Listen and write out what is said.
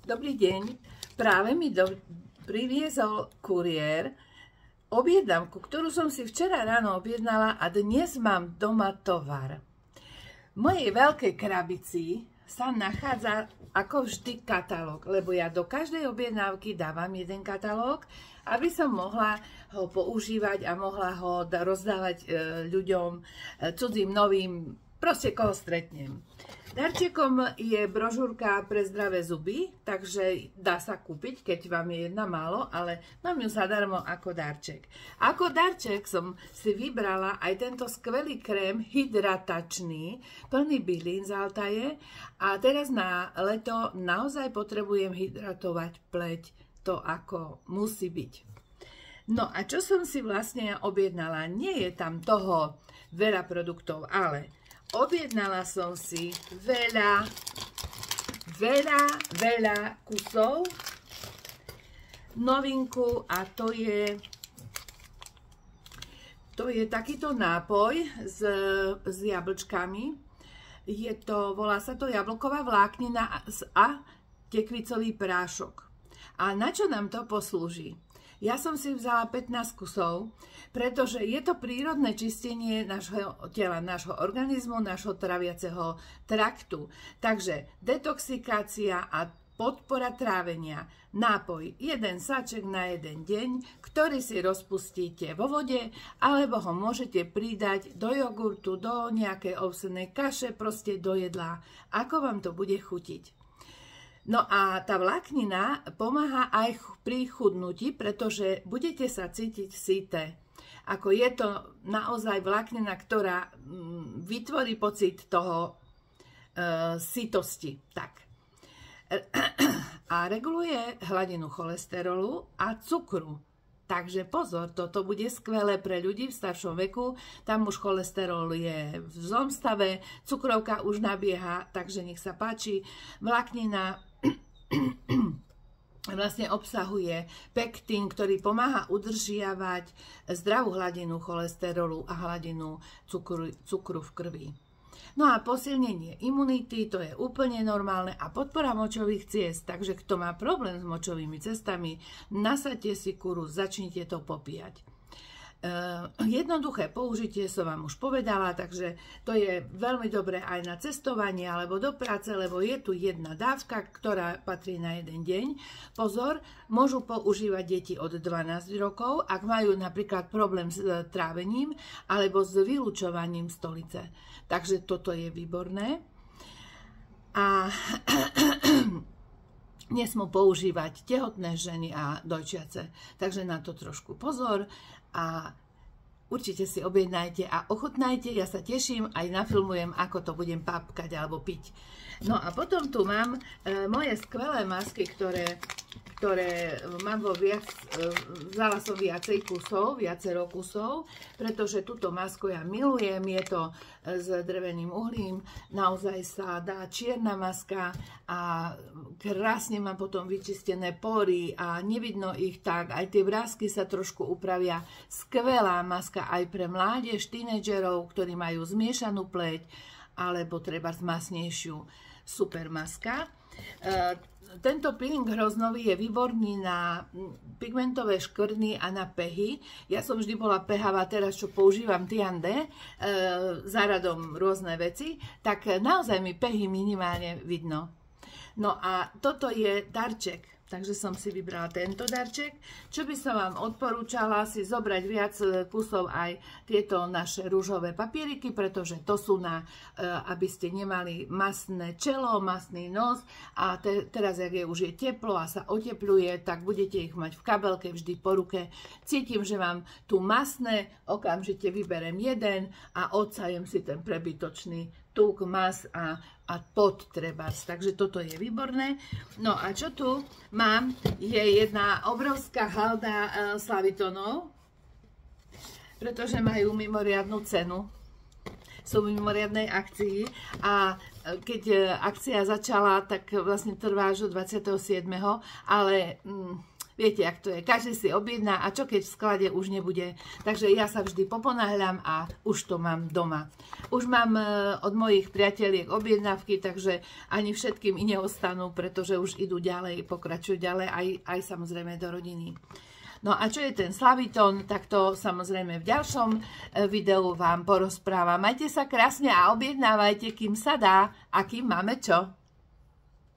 Dobrý deň. Práve mi priviezol kuriér objednávku, ktorú som si včera ráno objednala a dnes mám doma tovar. V mojej veľkej krabici sa nachádza ako vždy katalóg, lebo ja do každej objednávky dávam jeden katalóg, aby som mohla ho používať a mohla ho rozdávať ľuďom, cudzím, novým, proste koho stretnem. Darčekom je brožúrka pre zdravé zuby, takže dá sa kúpiť, keď vám je jedna málo, ale mám ju zadarmo ako darček. Ako darček som si vybrala aj tento skvelý krém hydratačný, plný bylín z Altaje a teraz na leto naozaj potrebujem hydratovať pleť, to ako musí byť. No a čo som si vlastne objednala? Nie je tam toho veľa produktov, ale objednala som si veľa kusov novinku a to je takýto nápoj s jablčkami. Volá sa to jablková vláknina a tekvicový prášok. A na čo nám to poslúži? Ja som si vzala 15 kusov, pretože je to prírodné čistenie nášho tela, nášho organizmu, nášho traviaceho traktu. Takže detoxikácia a podpora trávenia. Nápoj, jeden sáček na jeden deň, ktorý si rozpustíte vo vode, alebo ho môžete pridať do jogurtu, do nejakej ovsenej kaše, proste do jedla, ako vám to bude chutiť. No a tá vláknina pomáha aj pri chudnutí, pretože budete sa cítiť syté. Ako je to naozaj vláknina, ktorá vytvorí pocit toho sytosti. Tak. A reguluje hladinu cholesterolu a cukru. Takže pozor, toto bude skvelé pre ľudí v staršom veku. Tam už cholesterol je v zlom stave, cukrovka už nabieha, takže nech sa páči. Vláknina vlastne obsahuje pektín, ktorý pomáha udržiavať zdravú hladinu cholesterolu a hladinu cukru v krvi. No a posilnenie imunity, to je úplne normálne, a podpora močových ciest. Takže kto má problém s močovými cestami, nasaďte si kuruz, začnite to popíjať. Jednoduché použitie som vám už povedala, takže to je veľmi dobré aj na cestovanie alebo do práce, lebo je tu jedna dávka, ktorá patrí na jeden deň. Pozor, môžu používať deti od 12 rokov, ak majú napríklad problém s trávením alebo s vylučovaním stolice. Takže toto je výborné. A nesmú používať tehotné ženy a dojčiace. Takže na to trošku pozor a určite si objednajte a ochutnajte. Ja sa teším, aj nafilmujem, ako to budem papkať alebo piť. No a potom tu mám moje skvelé masky, ktoré mám vzala som viacero kusov, pretože túto masku ja milujem, je to s dreveným uhlím, naozaj sa dá čierna maska a krásne má potom vyčistené pory a nevidno ich tak, aj tie vrásky sa trošku upravia. Skvelá maska aj pre mládež, tínedžerov, ktorí majú zmiešanú pleť, alebo treba masnejšiu. Super maska. Tento peeling hroznový je výborný na pigmentové škvrny a na pehy. Ja som vždy bola pehavá, teraz čo používam Tiande, záradom rôzne veci, tak naozaj mi pehy minimálne vidno. No a toto je darček. Takže som si vybrala tento darček. Čo by som vám odporúčala, si zobrať viac kusov aj tieto naše rúžové papieriky, pretože to sú aby ste nemali masné čelo, masný nos a teraz, jak už je teplo a sa otepluje, tak budete ich mať v kabelke vždy po ruke. Cítim, že mám tu masné, okamžite vyberem jeden a odsajem si ten prebytočný tuk, mas a pod trebárs. Takže toto je výborné. No a čo tu mám, je jedna obrovská halda slavitonov, pretože majú mimoriadnu cenu. Sú v mimoriadnej akcii a keď akcia začala, tak vlastne trvá až do 27. Ale Viete, jak to je. Každý si objedná a čo keď v sklade už nebude. Takže ja sa vždy poponáhľam a už to mám doma. Už mám od mojich priateliek objednávky, takže ani všetkým i neostanú, pretože už idú ďalej, pokračujú ďalej, aj samozrejme do rodiny. No a čo je ten Slaviton, tak to samozrejme v ďalšom videu vám porozprávam. Majte sa krásne a objednávajte, kým sa dá a kým máme čo.